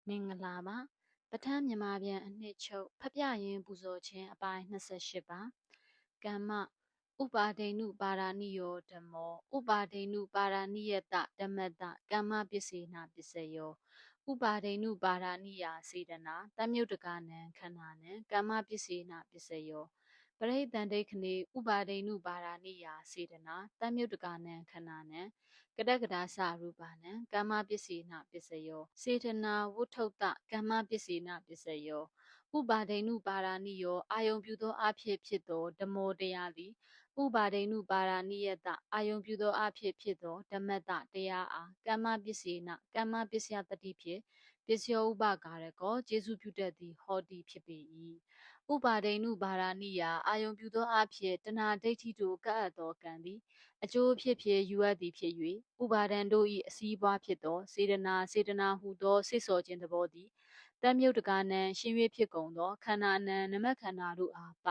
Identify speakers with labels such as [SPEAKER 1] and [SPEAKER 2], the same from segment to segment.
[SPEAKER 1] မင်္ဂလာပါပဋ္ဌာန်းမြန်မာပြန်အနှစ်ချုပ်ဖပြရင်ပူဇော်ခြင်းအပိုင်း28ပါကမ္မဥပါဒိဏုပါရဏိယောဓမ္မောဥပါဒိဏုပါရဏိယတဓမ္မတကမ္မပစ္စေနာပစ္စယောဥပါဒိဏုပါရဏိယာစေတနာတမြုတ်တကနံခန္ဓာနံကမ္မပစ္စေနာပစ္စယောပရိသန္တိခဏေဥပါဒိဏုပါရဏိယာစေတနာတမြုတ်တကနံခန္ဓာနံကတကဒါစရူပနံကမ္မပစ္စေနပစ္စယောစေတနာဝုထုတ္တကမ္မပစ္စေနပစ္စယောဥပါဒိဏုပါရဏိယောအာယုံပြုသောအဖြစ်ဖြစ်သောဓမ္မောတရားသည်ဥပါဒိဏုပါရဏိယတအာယုံပြုသောအဖြစ်ဖြစ်သောဓမ္မတတရားအားကမ္မပစ္စေနကမ္မပစ္စယတတိဖြင့်ပစ္စယောဥပကာရကောကျေစုပြုတတ်သည်ဟောတိဖြစ်ပေ၏ဥပါဒိဏုပါရဏိယအာယုံပြုသောအဖြစ်တဏှာဒိဋ္ဌိတို့ကပ်အပ်သောကံသည်အကျိုးဖြစ်ဖြစ်ယူအပ်သည်ဖြစ်၍ဥပါဒံတို့၏အစည်းအပွားဖြစ်သောစေတနာဟုသောစိတ်စောခြင်းသဘောသည်တမြုတ်တကနံရှင်း၍ဖြစ်ကုန်သောခန္ဓာနံနမခန္ဓာတို့အားပ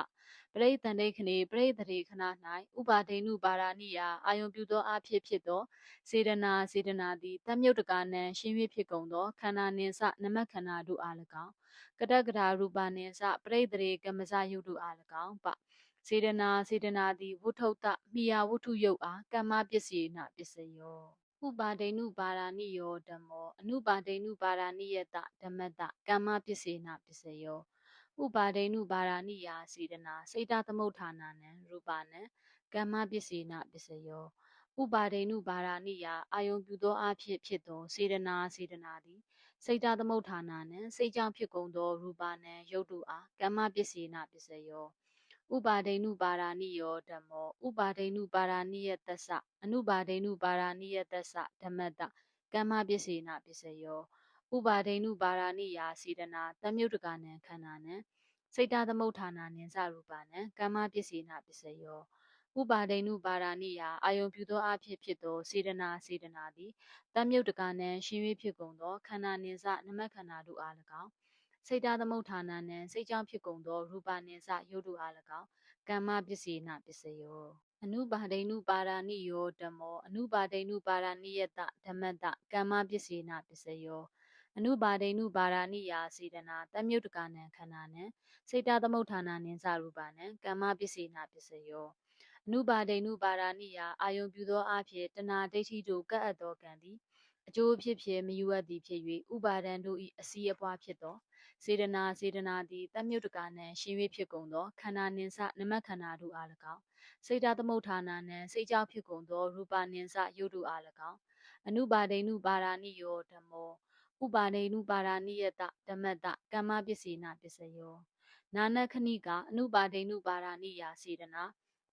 [SPEAKER 1] ပရိသန္တိခဏေပရိသတိခဏ၌ဥပါဒိဏုပါရဏိယအာယုံပြုသောအဖြစ်ဖြစ်သောစေတနာသည်တမြုတ်တကနံရှင်း၍ဖြစ်ကုန်သောခန္ဓာနှင့်စနမခန္ဓာတို့အား၎င်းကတကရာရူပနှင့်စပရိသရေကမ္မဇယုတ်တို့အား၎င်းပစေတနာသည်ဝုထုတ္တမိယာဝုထုယုတ်အားကမ္မပစ္စေနပစ္စယောဥပါဒိဏုပါရဏိယောဓမ္မောအနုပါဒိဏုပါရဏိယတဓမ္မတကမ္မပစ္စေနပစ္စယောဥပါဒိဏုပါရဏိယာစေတနာစေတသမုဋ္ဌာနာနံရူပနံကမ္မပစ္စေနပစ္စယောဥပါဒိဏုပါရဏိယာအာယုံပြုသောအဖြစ်ဖြစ်သောစေတနာသည်စေတသမုဋ္ဌာနာနံစိတ်ကြောင့်ဖြစ်ကုန်သောရူပနံယုတ်တုအားကမ္မပစ္စေနပစ္စယောဥပါဒိဏုပါရဏိယောဓမ္မောဥပါဒိဏုပါရဏိယတ္တသအနုပါဒိဏုပါရဏိယတ္တသဓမ္မတကမ္မပစ္စေနပစ္စယောဥပါဒိဏုပါရဏိယာစေတနာတမြုတ်တကနံခန္ဓာနံစိတ်တသမုဋ္ဌာနာနှင့်စရူပနံကမ္မပစ္စေနပစ္စယောဥပါဒိဏုပါရဏိယာအာယုံပြုသောအဖြစ်ဖြစ်သောစေတနာသည်တမြုတ်တကနံရှင်း၍ဖြစ်ကုန်သောခန္ဓာနှင့်စနမခန္ဓာတို့အား၎င်းစိတ်တသမုဋ္ဌာနာနှင့်စိတ်ကြောင့်ဖြစ်ကုန်သောရူပနှင့်စယုတ်တို့အား၎င်းကမ္မပစ္စေနပစ္စယောအနုပါဒိဏုပါရဏိယောဓမ္မောအနုပါဒိဏုပါရဏိယတဓမ္မတကမ္မပစ္စေနပစ္စယောအနုပါဒိဏုပါရဏိယာစေတနာတမြုတ်တကနံခန္ဓာနံစေတသမုဋ္ဌာနာနှင့်စရူပနံကမ္မပစ္စေနပစ္စယောအနုပါဒိဏုပါရဏိယာအာယုံပြုသောအဖြစ်တဏှာဒိဋ္ဌိတို့ကပ်အပ်သောကံသည်အကျိုးဖြစ်ဖြစ်မယူအပ်သည်ဖြစ်၍ဥပါဒံတို့၏အစည်းအပွားဖြစ်သောစေတနာသည်တမြုတ်တကနံရှင်း၍ဖြစ်ကုန်သောခန္ဓာနှင့်စနမခန္ဓာတို့အား၎င်းစေတသမုဋ္ဌာနာနှင့်စိတ်ကြောင့်ဖြစ်ကုန်သောရူပနှင့်စယုတ်တို့အား၎င်းအနုပါဒိဏုပါရဏိယောဓမ္မောဥပါဒိဏုပါရဏိယတဓမ္မတကမ္မပစ္စေနပစ္စယောနာနခဏိကအနုပါဒိဏုပါရဏိယာစေတနာ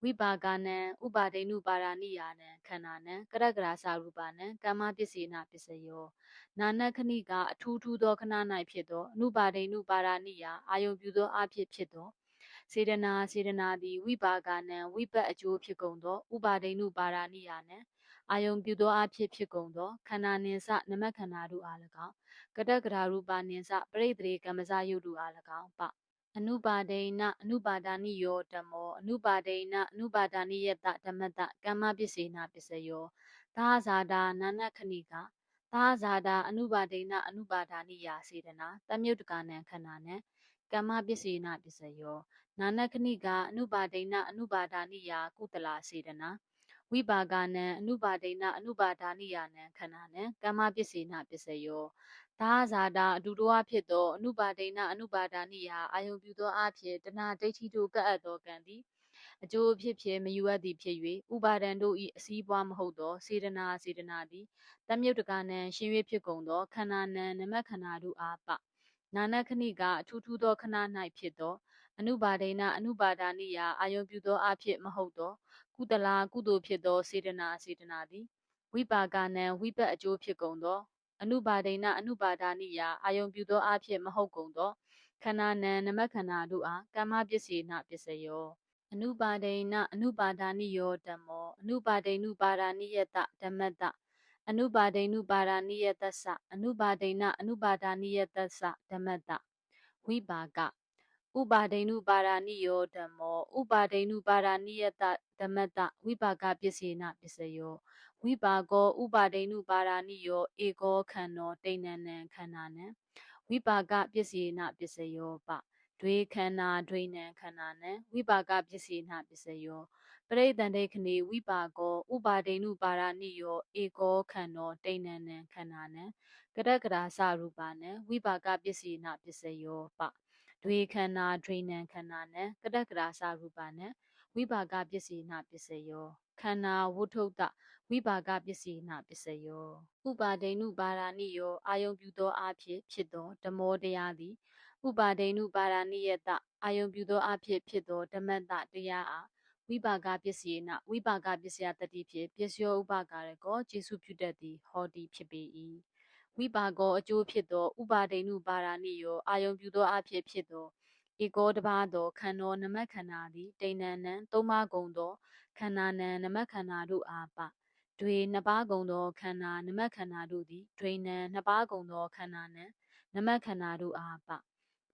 [SPEAKER 1] ဝိပါကနံဥပါဒိဏုပါရဏိယာနံခန္ဓာနံကရကရာစာရူပနံကမ္မပစ္စေနပစ္စယောနာနခဏိကအထူးထူးသောခဏ၌ဖြစ်သောအနုပါဒိဏုပါရဏိယာအာယုံပြုသောအဖြစ်ဖြစ်သောစေတနာသည်ဝိပါကနံဝိပတ်အကျိုးဖြစ်ကုန်သောဥပါဒိဏုပါရဏိယာနံအာယုံပြုသောအဖြစ်ဖြစ်ကုန်သောခန္ဓာနှင့်စနမခန္ဓာတို့အား၎င်းကတကရာရူပနှင့်စပရိသေကမ္မဇယုတ်တို့အား၎င်းပအနုပါဒိဏအနုပါဒာနိယောဓမ္မောအနုပါဒိဏအနုပါဒာနိယတဓမ္မတကမ္မပစ္စေနပစ္စယောသာဇာတာနာနခဏိကသာဇာတာအနုပါဒိဏအနုပါဒာနိယာစေတနာတမြုတ်တကနံခန္ဓာနံကမ္မပစ္စေနပစ္စယောနာနခဏိကအနုပါဒိဏအနုပါဒာနိယာကုတလာစေတနာဝိပါကနံအနုပါဒိဏအနုပါဒာနိယာနံခန္ဓာနံကမ္မပစ္စေနပစ္စယောသာဇာတာအတူတဝဖြစ်သောအနုပါဒိဏအနုပါဒာနိယာအာယုံပြုသောအဖြစ်တဏှာဒိဋ္ဌိတို့ကပ်အပ်သောကံသည်အကျိုးဖြစ်ဖြစ်မယူအပ်သည်ဖြစ်၍ဥပါဒံတို့၏အစည်းအပွားမဟုတ်သောစေတနာသည်တမြုတ်တကနံရှင်း၍ဖြစ်ကုန်သောခန္ဓာနံနမခန္ဓာတို့အားပနာနခဏိကအထူးထူးသောခဏ၌ဖြစ်သောအနုပါဒိဏအနုပါဒာနိယာအာယုံပြုသောအဖြစ်မဟုတ်သောကုသသိုလ်ဖြစ်သောစေတနာသည်ဝိပါကနံဝိပတ်အကျိုးဖြစ်ကုန်သောအနုပါဒိဏအနုပါဒာနိယာအာယုံပြုသောအဖြစ်မဟုတ်ကုန်သောခန္ဓာနံနမခန္ဓာတို့အားကမ္မပစ္စေနပစ္စယောအနုပါဒိဏအနုပါဒာနိယောဓမ္မောအနုပါဒိဏုပါရဏိယတဓမ္မတအနုပါဒိဏုပါရဏိယတသအနုပါဒိဏအနုပါဒာနိယတသဓမ္မတဝိပါကဥပါဒိဏုပါရဏိယောဓမ္မောဥပါဒိဏုပါရဏိယတဓမ္မတဝိပါကပစ္စေနပစ္စယောဝိပါကောဥပါဒိဏုပါရဏိယောဧကောခန္နောတိဏ္ဏံခန္ဓာနံ ဝိပါကပစ္စေနပစ္စယောပဒွေခန္ဓာဒွေနံခန္ဓာနံဝိပါကပစ္စေနပစ္စယောပရိသန္တိခဏေဝိပါကောဥပါဒိနုပါရဏိယောဧကောခန္ဓောတိဏနံခန္ဓာနံကရကရာစရူပနံဝိပါကပစ္စေနပစ္စယောပဒွေခန္ဓာဒွေနံခန္ဓာနံကရကရာစရူပနံဝိပါကပစ္စေနပစ္စယောခန္ဓာဝုထုတဝိပါကပစ္စေနပစ္စယောဥပါဒိနုပါရဏိယောအာယုံပြုသောအဖြစ်ဖြစ်သောဓမ္မောတရားသည်ဥပါဒိနုပါရဏိယတအာယုံပြုသောအဖြစ်ဖြစ်သောဓမ္မတတရားအားဝိပါကပစ္စယေနဝိပါကပစ္စယတတိဖြင့်ပစ္စယောဥပါကရကောကျေစုပြုတတ်သည်ဟောတိဖြစ်ပေ၏ဝိပါကောအကျိုးဖြစ်သောဥပါဒိနုပါရဏိယောအာယုံပြုသောအဖြစ်ဖြစ်သောဧကောတပါးသောခန္ဓောနမခန္ဓာသည်တိဏနံသုံးပါးကုန်သောခန္ဓာနံနမခန္ဓာတို့အားပဒွေနှစ်ပါးကုန်သောခန္ဓာနမခန္ဓာတို့သည်ဒွေနံနှစ်ပါးကုန်သောခန္ဓာနံနမခန္ဓာတို့အားပ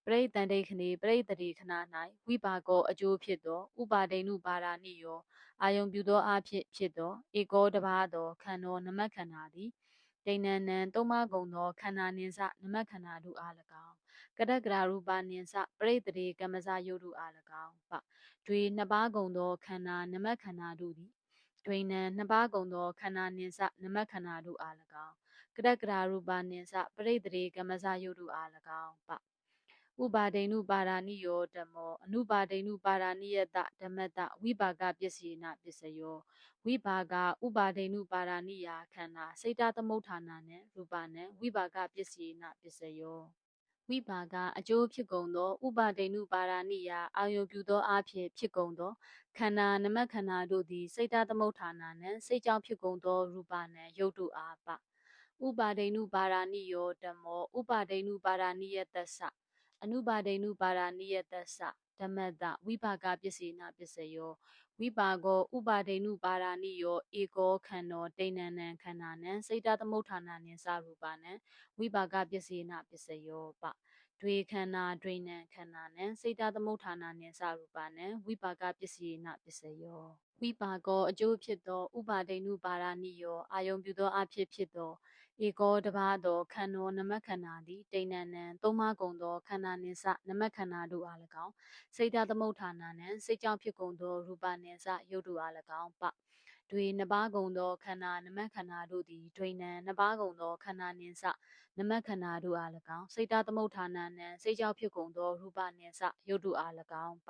[SPEAKER 1] ပရိသန္တိခဏေပရိသတိခဏ၌ဝိပါကောအကျိုးဖြစ်သောဥပါဒိနုပါရဏိယောအာယုံပြုသောအဖြစ်ဖြစ်သောဧကောတပါးသောခန္ဓောနမခန္ဓာသည်တိဏနံသုံးပါးကုန်သောခန္ဓာနှင့်စနမခန္ဓာတို့အား၎င်းကရကရာရူပနှင့်စပရိသတိကမ္မဇယုတ်တို့အား၎င်းပဒွေနှစ်ပါးကုန်သောခန္ဓာနမခန္ဓာတို့သည်ဒွေနံနှစ်ပါးကုန်သောခန္ဓာနှင့်စနမခန္ဓာတို့အား၎င်းကရကရာရူပနှင့်စပရိသတိကမ္မဇယုတ်တို့အား၎င်းပဥပါဒိနုပါရဏိယောဓမ္မောအနုပါဒိနုပါရဏိယတဓမ္မတဝိပါကပစ္စေနပစ္စယောဝိပါကဥပါဒိနုပါရဏိယာခန္ဓာစိတ်တသမုဋ္ဌာနာနှင့်ရူပနှင့်ဝိပါကပစ္စေနပစ္စယောဝိပါကအကျိုးဖြစ်ကုန်သောဥပါဒိနုပါရဏိယာအာယုပြုသောအဖြစ်ဖြစ်ကုန်သောခန္ဓာနမခန္ဓာတို့သည်စိတ်တသမုဋ္ဌာနာနှင့်စိတ်ကြောင့်ဖြစ်ကုန်သောရူပနှင့်ရုပ်တို့အားပဥပါဒိနုပါရဏိယောဓမ္မောဥပါဒိနုပါရဏိယတ္တသအနုပါဒိနုပါရဏိယတ္တသဓမ္မတဝိပါကပစ္စေနပစ္စယောဝိပါကောဥပါဒိနုပါရဏိယောဧကောခန္ဓောတိဏနံခန္ဓာနံစိတ်တသမုဋ္ဌာနာနှင့်စရူပနံဝိပါကပစ္စေနပစ္စယောပဒွေခန္ဓာဒွေနံခန္ဓာနံစိတ်တသမုဋ္ဌာနာနှင့်စရူပနံဝိပါကပစ္စေနပစ္စယောဝိပါကောအကျိုးဖြစ်သောဥပါဒိနုပါရဏိယောအာယုံပြုသောအဖြစ်ဖြစ်သောဧကောတပါးသောခန္ဓောနမခန္ဓာသည်တိဏနံသုံးပါးကုန်သောခန္ဓာနှင့်စနမခန္ဓာတို့အား၎င်းစိတ်တသမုဋ္ဌာနာနှင့်စိတ်ကြောင့်ဖြစ်ကုန်သောရူပနှင့်စရုပ်တို့အား၎င်းပဒွေနှစ်ပါးကုန်သောခန္ဓာနမခန္ဓာတို့သည်ဒွေနံနှစ်ပါးကုန်သောခန္ဓာနှင့်စနမခန္ဓာတို့အား၎င်းစိတ်တသမုဋ္ဌာနာနှင့်စိတ်ကြောင့်ဖြစ်ကုန်သောရူပနှင့်စရုပ်တို့အား၎င်းပ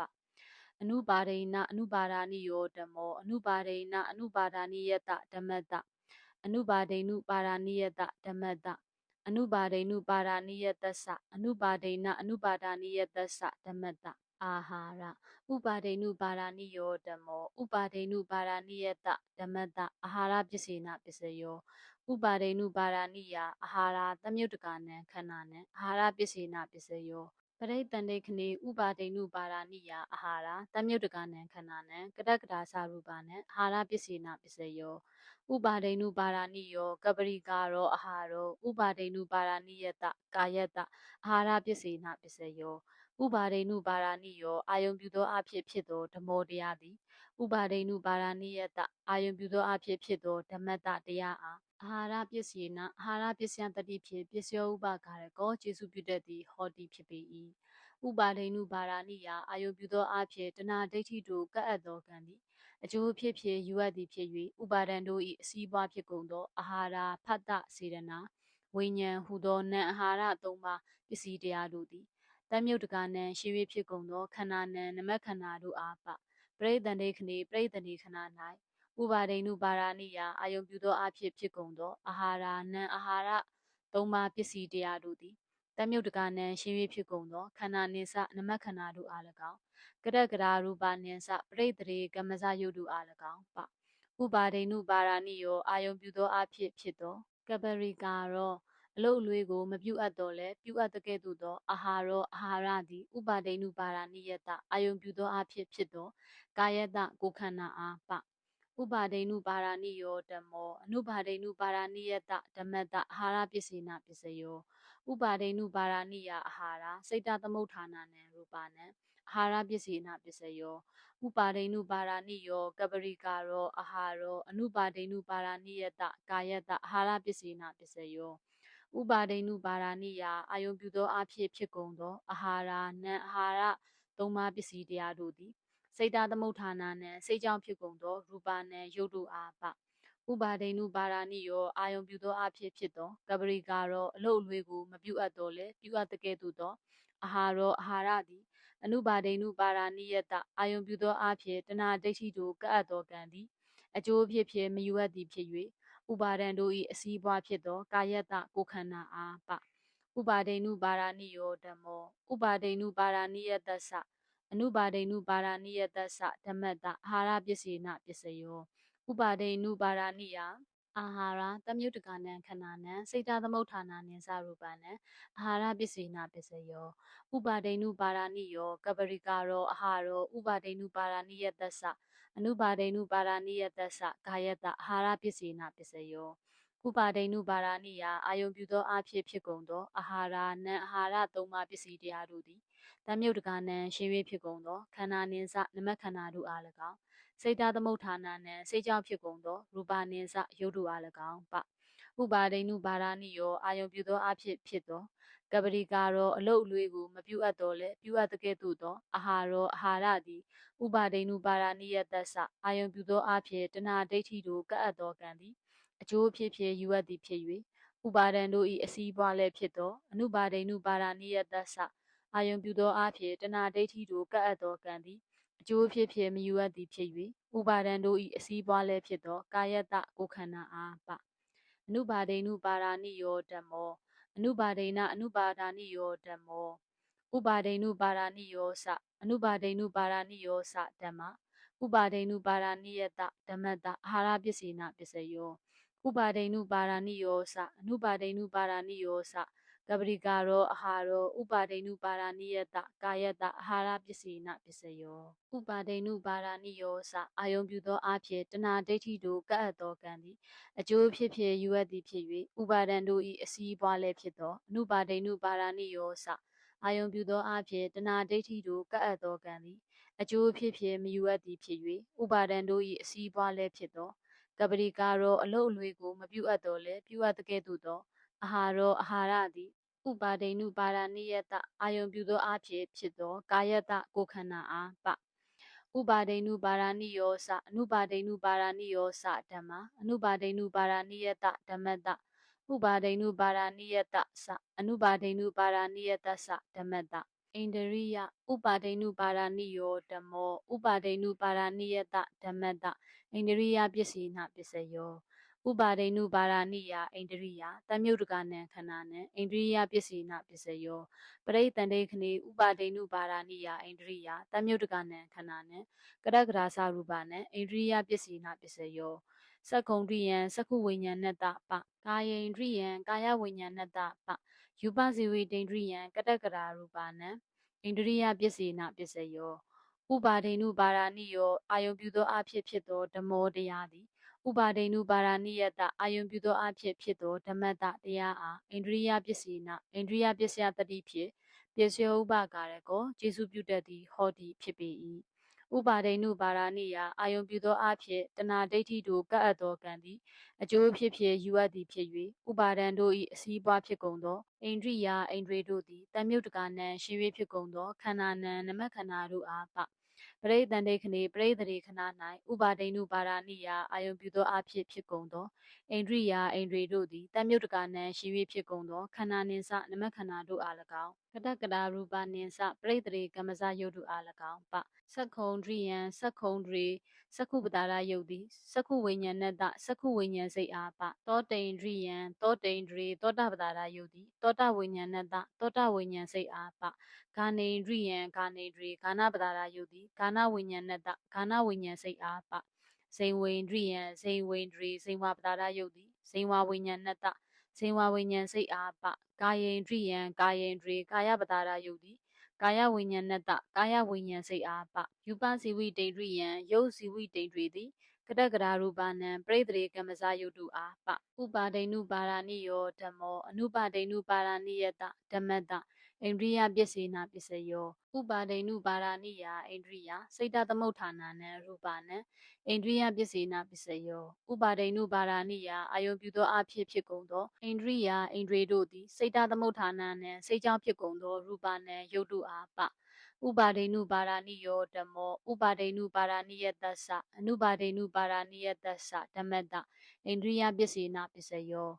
[SPEAKER 1] အနုပါဒိနအနုပါဒာနိယောဓမ္မောအနုပါဒိနအနုပါဒာနိယတဓမ္မတအနုပါဒိနုပါရဏိယတဓမ္မတအနုပါဒိနုပါရဏိယတ္တသအနုပါဒိနအနုပါဒာနိယတ္တသဓမ္မတအာဟာရဥပါဒိနုပါရဏိယောဓမ္မောဥပါဒိနုပါရဏိယတဓမ္မတအာဟာရပစ္စေနပစ္စယောဥပါဒိနုပါရဏိယအာဟာရသမြုတ္တကနံခန္ဓာနံအာဟာရပစ္စေနပစ္စယောပရိတန္တိခဏေဥပါဒိနုပါရဏိယအာဟာရသမြုတ္တကနံခန္ဓာနံကတကတာသရူပနံအာဟာရပစ္စေနပစ္စယောဥပါဒိနုပါရဏိယောကပရိကာရောအာဟာရောဥပါဒိနုပါရဏိယတကာယတအာဟာရပစ္စေနပစ္စယောဥပါဒိနုပါရဏိယောအာယုံပြုသောအဖြစ်ဖြစ်သောဓမ္မောတရားသည်ဥပါဒိနုပါရဏိယတအာယုံပြုသောအဖြစ်ဖြစ်သောဓမ္မတတရားအားအာဟာရပစ္စေနအာဟာရပစ္စယတတိဖြင့်ပစ္စယောဥပါကရကောကျေစုပြုတတ်သည်ဟောတိဖြစ်ပေ၏ဥပါဒိနုပါရဏိယအာယုံပြုသောအဖြစ်တဏှာဒိဋ္ဌိတို့ကပ်အပ်သောကံသည်အကျိုးဖြစ်ဖြစ်ယူအပ်သည်ဖြစ်၍ဥပါဒံတို့၏အစည်းအပွားဖြစ်ကုန်သောအာဟာရဖတ်တစေရနာဝိညာဉ်ဟူသောနံအာဟာရသုံးပါးပစ္စည်းတရားတို့သည်တမြုပ်တကနံရှိ၍ဖြစ်ကုန်သောခန္ဓာနံနမခန္ဓာတို့အားပပရိသန္တိခဏေပရိသန္တိခဏ၌ဥပါဒိနုပါရဏိယအာယုံပြုသောအဖြစ်ဖြစ်ကုန်သောအာဟာရနံအာဟာရသုံးပါးပစ္စည်းတရားတို့သည်တမြုပ်တကနံရှိ၍ဖြစ်ကုန်သောခန္ဓာနှင့်စနမခန္ဓာတို့အား၎င်းကရကရာရူပနှင့်စပရိသေရေကမ္မဇယုတ်တို့အား၎င်းပဥပါဒိနုပါရဏိယောအာယုံပြုသောအဖြစ်ဖြစ်သောကပရိကာရောအလုတ်အလွေးကိုမပြုတ်အပ်တော့လဲပြုတ်အပ်တဲ့ကဲ့သို့သောအာဟာရောအာဟာရသည်ဥပါဒိနုပါရဏိယတအာယုံပြုသောအဖြစ်ဖြစ်သောကာယတကိုခန္ဓာအားပဥပါဒိနုပါရဏိယောဓမ္မောအနုပါဒိနုပါရဏိယတဓမ္မတအာဟာရပစ္စေနပစ္စယောဥပါဒိနုပါရဏိယအာဟာရစိတ်တသမုဋ္ဌာနာနံရူပနံအာဟာရပစ္စေနပစ္စယောဥပါဒိနုပါရဏိယောကပရိကာရောအာဟာရောအနုပါဒိနုပါရဏိယတကာယတအာဟာရပစ္စေနပစ္စယော ဥပါဒိဏုပါဒာနိယအာယုံပြုသောအဖြစ်ဖြစ်ကုန်သောအာဟာရနံအာဟာရသုံးပါးပစ္စည်းတရားတို့သည်စိတ်တသမုဋ္ဌာနာနံစိတ်ကြောင့်ဖြစ်ကုန်သောရူပနံရုပ်တို့အားပဥပါဒိဏုပါဒာနိယောအာယုံပြုသောအဖြစ်ဖြစ်သောကပရိကာရောအလုတ်အလွေကိုမပြုအပ်တော်လဲပြုအပ်တဲ့ကဲ့သို့သောအာဟာရောအာဟာရသည်အနုပါဒိဏုပါဒာနိယတအာယုံပြုသောအဖြစ်တဏှာဒိဋ္ဌိတို့ကပ်အပ်သောကံသည်အကျိုးဖြစ်ဖြစ်မယူအပ်သည်ဖြစ်၍ဥပါဒံတို့၏အစည်းအပွားဖြစ်သောကာယတကိုယ်ခန္ဓာအားပဥပါဒိဏုပါဒာနိယောဓမ္မောဥပါဒိဏုပါဒာနိယတ္တသအနုပါဒိဏုပါဒာနိယတ္တသဓမ္မတအာဟာရပစ္စေနပစ္စယောဥပါဒိဏုပါဒာနိယအာဟာရတမြုတ္တကနံခဏနံစိတ်တသမုဋ္ဌာနာနိသရူပနံအာဟာရပစ္စေနပစ္စယောဥပါဒိဏုပါဒာနိယောကပရိကာရောအာဟာရောဥပါဒိဏုပါဒာနိယတ္တသအနုပါဒိဏုပါဒာနိယတ္တသဂာယတအာဟာရပစ္စေနပစ္စယောဥပါဒိဏုပါဒာနိယအာယုံပြုသောအဖြစ်ဖြစ်ကုန်သောအာဟာရနံအာဟာရသုံးပါးပစ္စည်းတရားတို့သည်တမြုတ္တကနံရှင်၍ဖြစ်ကုန်သောခန္ဓာနှင့်စနမခန္ဓာတို့အား၎င်းစိတ်တသမုဋ္ဌာနာနံစိတ်ကြောင့်ဖြစ်ကုန်သောရူပနှင့်စရုပ်တို့အား၎င်းပဥပါဒိဏုပါဒာနိယောအာယုံပြုသောအဖြစ်ဖြစ်သောကပရိကာရောအလုတ်အလွေကိုမပြုအပ်တော်လဲပြုအပ်တဲ့ကဲ့သို့သောအာဟာရောအာဟာရသည်ဥပါဒိဏုပါဒာနိယတ္တသအာယုံပြုသောအဖြစ်တဏှာဒိဋ္ဌိတို့ကပ်အပ်သောကံသည်အကျိုးဖြစ်ဖြစ်ယူအပ်သည်ဖြစ်၍ဥပါဒံတို့၏အစည်းပွားလည်းဖြစ်သောအနုပါဒိဏုပါဒာနိယတ္တသအာယုံပြုသောအဖြစ်တဏှာဒိဋ္ဌိတို့ကပ်အပ်သောကံသည်အကျိုးဖြစ်ဖြစ်မယူအပ်သည်ဖြစ်၍ဥပါဒံတို့၏အစည်းပွားလည်းဖြစ်သောကာယတကိုယ်ခန္ဓာအားပအနုပါဒိဏုပါဒာနိယောဓမ္မောအနုပါဒိဏအနုပါဒာနိယောဓမ္မောဥပါဒိဏုပါဒာနိယောသအနုပါဒိဏုပါဒာနိယောသဓမ္မဥပါဒိဏုပါဒာနိယတဓမ္မတအာဟာရပစ္စေနပစ္စယောဥပါဒိဏုပါဒာနိယောသအနုပါဒိဏုပါဒာနိယောသကပရိကာရောအာဟာရောဥပါဒိဏုပါဒာနိယတကာယတအာဟာရပစ္စေနပစ္စယောဥပါဒိဏုပါဒာနိယောသအာယုံပြုသောအဖြစ်တဏှာဒိဋ္ဌိတို့ကပ်အပ်သောကံသည်အကျိုးဖြစ်ဖြစ်ယူအပ်သည်ဖြစ်၍ဥပါဒံတို့၏အစည်းအပွားလည်းဖြစ်သောအနုပါဒိဏုပါဒာနိယောသအာယုံပြုသောအဖြစ်တဏှာဒိဋ္ဌိတို့ကပ်အပ်သောကံသည်အကျိုးဖြစ်ဖြစ်မယူအပ်သည်ဖြစ်၍ဥပါဒံတို့၏အစည်းအပွားလည်းဖြစ်သောကပရိကာရောအလုတ်အလွေကိုမပြုအပ်တော်လဲပြုအပ်တဲ့ကဲ့သို့သောအာဟာရောအာဟာရသည်ဥပါဒိဏုပါဒာနိယတအာယုံပြုသောအဖြစ်ဖြစ်သောကာယတကိုယ်ခန္ဓာအားပဥပါဒိဏုပါဒာနိယောသအနုပါဒိဏုပါဒာနိယောသဓမ္မအနုပါဒိဏုပါဒာနိယတဓမ္မတဥပါဒိဏုပါဒာနိယတသအနုပါဒိဏုပါဒာနိယတသဓမ္မတဣန္ဒရိယဥပါဒိဏုပါဒာနိယောဓမ္မောဥပါဒိဏုပါဒာနိယတဓမ္မတဣန္ဒရိယပစ္စေနပစ္စယောဥပါဒိဏုပါဒာနိယဣန္ဒရိယတမြုတ္တကနံခဏနံဣန္ဒရိယပစ္စေနပစ္စယောပရိတန္တေခဏေဥပါဒိဏုပါဒာနိယဣန္ဒရိယတမြုတ္တကနံခဏနံကရကရာသရူပနံဣန္ဒရိယပစ္စေနပစ္စယောသက္ကုံဒိယံသက္ခုဝိညာဏတပကာယေန္ဒရိယံကာယဝိညာဏတပယူပဇိဝေဒိန္ဒရိယံကတကရာရူပနံဣန္ဒရိယပစ္စေနပစ္စယောဥပါဒိဏုပါဒာနိယောအာယုံပြုသောအဖြစ်ဖြစ်သောဓမ္မောတရားသည်ဥပါဒိဏုပါဒာနိယတအာယုံပြုသောအဖြစ်ဖြစ်သောဓမ္မတတရားအားဣန္ဒရိယပစ္စေနဣန္ဒရိယပစ္စယတတိဖြင့်ပစ္စယောဥပကာရကောကျေစုပြုတတ်သည်ဟောသည်ဖြစ်ပေ၏ဥပါဒိဏုပါဒာနိယအာယုံပြုသောအဖြစ်တဏှာဒိဋ္ဌိတို့ကပ်အပ်သောကံသည်အကျိုးဖြစ်ဖြစ်ယူအပ်သည်ဖြစ်၍ဥပါဒံတို့၏အစည်းပွားဖြစ်ကုန်သောဣန္ဒြိယဣန္ဒြေတို့သည်တမြုတ္တကနံရှင်၍ဖြစ်ကုန်သောခန္ဓာနံနမခန္ဓာတို့အားပပရိသန္တေခဏေပရိသရေခဏ၌ဥပါဒိဏုပါဒာနိယအာယုံပြုသောအဖြစ်ဖြစ်ကုန်သောဣန္ဒြိယဣန္ဒြေတို့သည်တမြုတ္တကနံရှင်၍ဖြစ်ကုန်သောခန္ဓာနှင့်စနမခန္ဓာတို့အား၎င်းကတကရာရူပနှင့်စပရိသရေကမ္မဇယုတ်တို့အား၎င်းပသက္ခုံဒရိယံသက္ခုံဒရေသက္ခုပတာရယုတ်သည်သက္ခုဝိညာဏတသက္ခုဝိညာဉ်စိတ်အားပသောတိန္ဒရိယံသောတိန္ဒရေသောတာပတာရယုတ်သည်သောတာဝိညာဏတသောတာဝိညာဉ်စိတ်အားပဂာနေန္ဒရိယံဂာနေဒရေဂာနပတာရယုတ်သည်ဂာနဝိညာဏတဂာနဝိညာဉ်စိတ်အားပဇိဝိန္ဒရိယံဇိဝိန္ဒရေဇိဝပတာရယုတ်သည်ဇိဝဝိညာဏတဇိဝဝိညာဉ်စိတ်အားပကာယေန္ဒရိယံကာယေန္ဒရေကာယပတာရယုတ်သည်ကာယဝိညာဏတကာယဝိညာဉ်စိတ်အားပယူပဇီဝိဒိန္ဒရိယံယုတ်ဇီဝိဒိန္ဒရေသည်ကတကရာရူပနံပရိသရေကမ္မဇယုတ်တုအားပဥပါဒိဏုပါဒာနိယောဓမ္မောအနုပါဒိဏုပါဒာနိယတဓမ္မတဣ အိန္ဒြိယပစ္စေနပစ္စယောဥပါဒိနုပါရဏိယအိန္ဒြိယစိတ်တသမုဋ္ဌာနာနံရူပနံအိန္ဒြိယပစ္စေနပစ္စယောဥပါဒိနုပါရဏိယအာယုံပြုသောအဖြစ်ဖြစ်ကုန်သောအိန္ဒြိယအိန္ဒြေတို့သည်စိတ်တသမုဋ္ဌာနာနံစိတ်ကြောင့်ဖြစ်ကုန်သောရူပနံယုတ်တုအားပဥပါဒိနုပါရဏိယောဓမ္မောဥပါဒိနုပါရဏိယတ္တသအနုပါဒိနုပါရဏိယတ္တသဓမ္မတ္တအိန္ဒြိယပစ္စေနပစ္စယော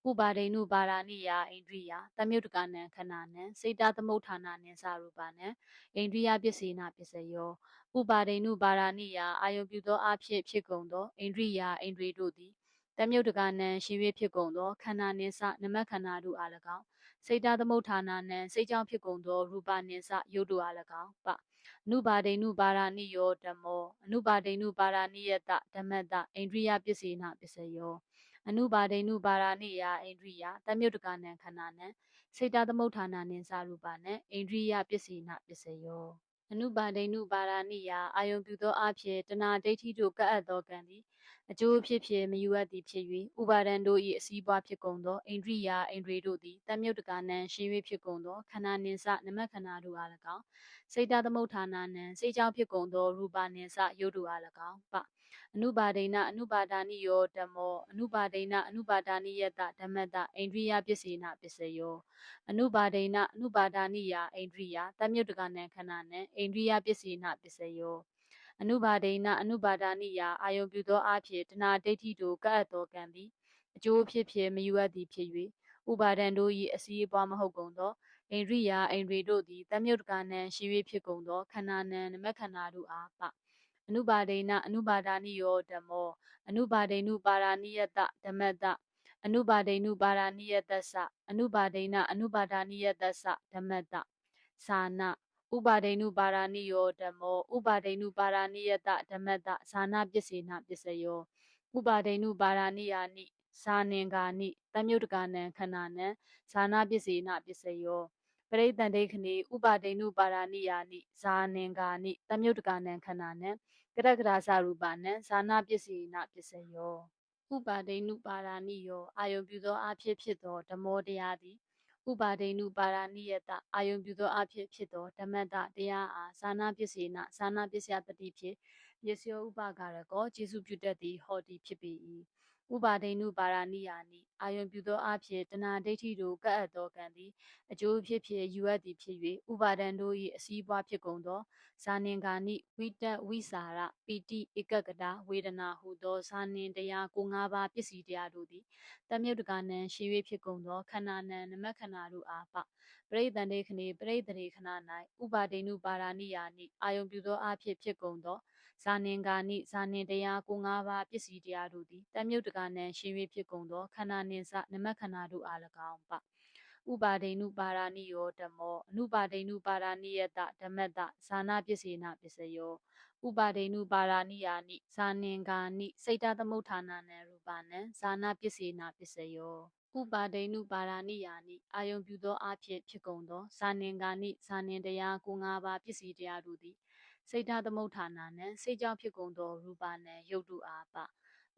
[SPEAKER 1] ဥပါဒိနုပါရဏိယအိန္ဒြိယတမြုတ္တကနံခဏနံစိတ်တသမုဋ္ဌာနာနံစရူပနံအိန္ဒြိယပစ္စေနပစ္စယောဥပါဒိနုပါရဏိယအာယုံပြုသောအဖြစ်ဖြစ်ကုန်သောအိန္ဒြိယအိန္ဒြေတို့သည်တမြုတ္တကနံရှိ၍ဖြစ်ကုန်သောခန္ဓာနှင့်စနမခန္ဓာတို့အား၎င်းစိတ်တသမုဋ္ဌာနာနံစိတ်ကြောင့်ဖြစ်ကုန်သောရူပနှင့်စယုတ်တို့အား၎င်းပအနုပါဒိနုပါရဏိယောဓမ္မောအနုပါဒိနုပါရဏိယတဓမ္မတအိန္ဒြိယပစ္စေနပစ္စယောအနုပါဒိနုပါရဏိယအိန္ဒြိယတမြုတ္တကနံခဏနံစိတ်တသမုဋ္ဌာနာနှင့်စာရူပနံအိန္ဒြိယပစ္စေနပစ္စယောအနုပါဒိနုပါရဏိယအာယုံပြုသောအဖြစ်တဏှာဒိဋ္ဌိတို့ကပ်အပ်သောကံသည်အကျိုးဖြစ်ဖြစ်မယူအပ်သည်ဖြစ်၍ဥပါဒံတို့၏အစည်းပွားဖြစ်ကုန်သောအိန္ဒြိယအိန္ဒြေတို့သည်တမြုတ္တကနံရှင်၍ဖြစ်ကုန်သောခန္ဓာနှင့်စနမခန္ဓာတို့အား၎င်းစိတ်တသမုဋ္ဌာနာနံစိတ်ကြောင့်ဖြစ်ကုန်သောရူပနှင့်စယုတ်တို့အား၎င်းပအနုပါဒိနအနုပါဒာနိယောဓမ္မောအနုပါဒိနအနုပါဒာနိယတဓမ္မတအိန္ဒြိယပစ္စေနပစ္စယောအနုပါဒိနအနုပါဒာနိယအိန္ဒြိယတမြုတ္တကနံခဏနံအိန္ဒြိယပစ္စေနပစ္စယောအနုပါဒိနအနုပါဒာနိယအာယုံပြုသောအဖြစ်တဏှာဒိဋ္ဌိတို့ကပ်အပ်သောကံသည်အကျိုးဖြစ်ဖြစ်မယူအပ်သည်ဖြစ်၍ဥပါဒံတို့၏အစည်းအပွားမဟုတ်ကုန်သောအိန္ဒြိယအိန္ဒြေတို့သည်တမြုတ္တကနံရှိ၍ဖြစ်ကုန်သောခန္ဓာနံနမခန္ဓာတို့အားပအနုပါဒိနအနုပါဒာနိယောဓမ္မောအနုပါဒိနုပါရဏိယတဓမ္မတအနုပါဒိနုပါရဏိယတ္တအနုပါဒိနအနုပါဒာနိယတ္တဓမ္မတသာနဥပါဒိနုပါရဏိယောဓမ္မောဥပါဒိနုပါရဏိယတဓမ္မတဇာနာပစ္စေနပစ္စယောဥပါဒိနုပါရဏိယာနိဇာနင်္ဂာနိတမြုတ္တကနံခဏနံဇာနာပစ္စေနပစ္စယောပရိသန္တိခဏိဥပါဒိနုပါရဏိယာနိဇာနင်္ဂာနိတမြုတ္တကနံခဏနံကရကရာစရူပနံဇာနာပစ္စေနပစ္စယောဥပါဒိနုပါရဏိယောအာယုံပြုသောအဖြစ်ဖြစ်သောဓမ္မောတရားသည်ဥပါဒိနုပါရဏိယတအာယုံပြုသောအဖြစ်ဖြစ်သောဓမ္မတတရားအားဇာနာပစ္စေနဇာနာပစ္စယတတိဖြင့်ပစ္စယောဥပါကရကောကျေစုပြုတတ်သည်ဟောတိဖြစ်ပေ၏ဥပါဒိနုပါရဏိယာနိအာယုံပြုသောအဖြစ်တဏှာဒိဋ္ဌိတို့ကပ်အပ်သောကံသည်အကျိုးဖြစ်ဖြစ်ယူအပ်သည်ဖြစ်၍ဥပါဒံတို့၏အစည်းအပွားဖြစ်ကုန်သောဇာနင်္ဂာနိဝိတ္တဝိစာရပီတိဧကကတဝေဒနာဟုသောဇာနင်တရားကို၅ပါးပစ္စည်းတရားတို့သည်တမြုတ္တကနံရှိ၍ဖြစ်ကုန်သောခန္ဓာနံနမခန္ဓာတို့အားပပရိသန္တိခဏေပရိသရေခဏ၌ဥပါဒိနုပါရဏိယာနိအာယုံပြုသောအဖြစ်ဖြစ်ကုန်သောဇာနင်္ဂာနိဇာနင်တရားကို၅ပါးပစ္စည်းတရားတို့သည်တမြုတ္တကနံရှိ၍ဖြစ်ကုန်သောခန္ဓာနှင့်စနမခန္ဓာတို့အား၎င်းပဥပါဒိနုပါရဏိယောဓမ္မောအနုပါဒိနုပါရဏိယတဓမ္မတဇာနာပစ္စေနပစ္စယောဥပါဒိနုပါရဏိယာနိဇာနင်္ဂာနိစိတ်တသမုဋ္ဌာနာနံရူပနံဇာနာပစ္စေနပစ္စယောဥပါဒိနုပါရဏိယာနိအာယုံပြုသောအဖြစ်ဖြစ်ကုန်သောဇာနင်္ဂာနိဇာနင်တရားကို၅ပါးပစ္စည်းတရားတို့သည်စိတ်တသမုဋ္ဌာနာနံစိတ်ကြောင့်ဖြစ်ကုန်သောရူပနံယုတ်တုအားပ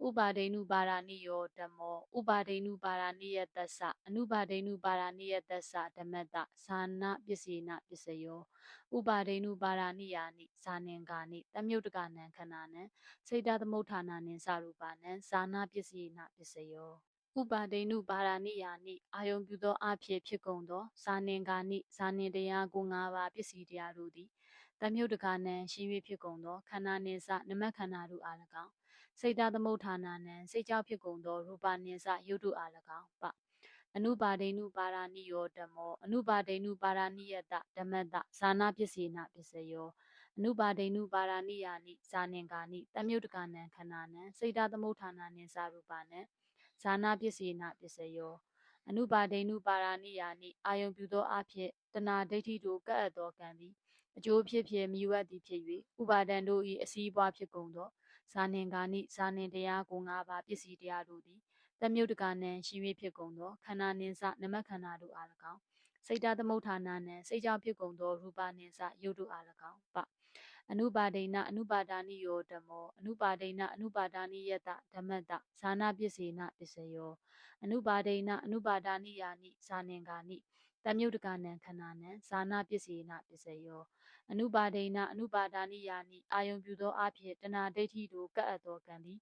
[SPEAKER 1] ဥပါဒိနုပါရဏိယောဓမ္မောဥပါဒိနုပါရဏိယတ္တအနုပါဒိနုပါရဏိယတ္တဓမ္မတဇာနာပစ္စေနပစ္စယောဥပါဒိနုပါရဏိယာနိဇာနင်္ဂာနိတမြုတ္တကနံခဏနံစိတ်တသမုဋ္ဌာနာနံစရူပနံဇာနာပစ္စေနပစ္စယောဥပါဒိနုပါရဏိယာနိအာယုံပြုသောအဖြစ်ဖြစ်ကုန်သောဇာနင်္ဂာနိဇာနင်တရားကို၅ပါးပစ္စည်းတရားတို့သည်တမြုတ္တကနံရှိ၍ဖြစ်ကုန်သောခန္ဓာနှင့်စနမခန္ဓာတို့အား၎င်းစိတ်တသမုဋ္ဌာနာနံစိတ်ကြောင့်ဖြစ်ကုန်သောရူပနှင့်စယုတ်တုအား၎င်းပအနုပါဒိနုပါရဏိယောဓမ္မောအနုပါဒိနုပါရဏိယတဓမ္မတဇာနာပစ္စေနပစ္စယောအနုပါဒိနုပါရဏိယာနိဇာနင်္ဂာနိတမြုတ္တကနံခဏနံစိတ်တသမုဋ္ဌာနာနှင့်စရူပနံဇာနာပစ္စေနပစ္စယောအနုပါဒိနုပါရဏိယာနိအာယုံပြုသောအဖြစ်တဏှာဒိဋ္ဌိတို့ကပ်အပ်သောကံသည်အကျိုးဖြစ်ဖြစ်မယူအပ်သည်ဖြစ်၍ဥပါဒံတို့၏အစည်းအပွားဖြစ်ကုန်သောဇာနင်္ဂာနိဇာနင်တရားကို၅ပါးပစ္စည်းတရားတို့သည်တမြုတ္တကနံရှိ၍ဖြစ်ကုန်သောခန္ဓာနှင့်စနမခန္ဓာတို့အား၎င်းစိတ်တသမုဋ္ဌာနာနံစိတ်ကြောင့်ဖြစ်ကုန်သောရူပနှင့်စယုတ်တို့အား၎င်းပအနုပါဒိနအနုပါဒာနိယောဓမ္မောအနုပါဒိနအနုပါဒာနိယတဓမ္မတဇာနာပစ္စေနပစ္စယောအနုပါဒိနအနုပါဒာနိယာနိဇာနင်္ဂာနိတ တမြုတ်တကနံခန္ဓာနံဇာနာပစ္စေနပစ္စယောအနုပါဒိနအနုပါဒာနိယာနိအာယုံပြုသောအဖြစ်တဏှာဒိဋ္ဌိတို့ကပ်အပ်သောကံသည်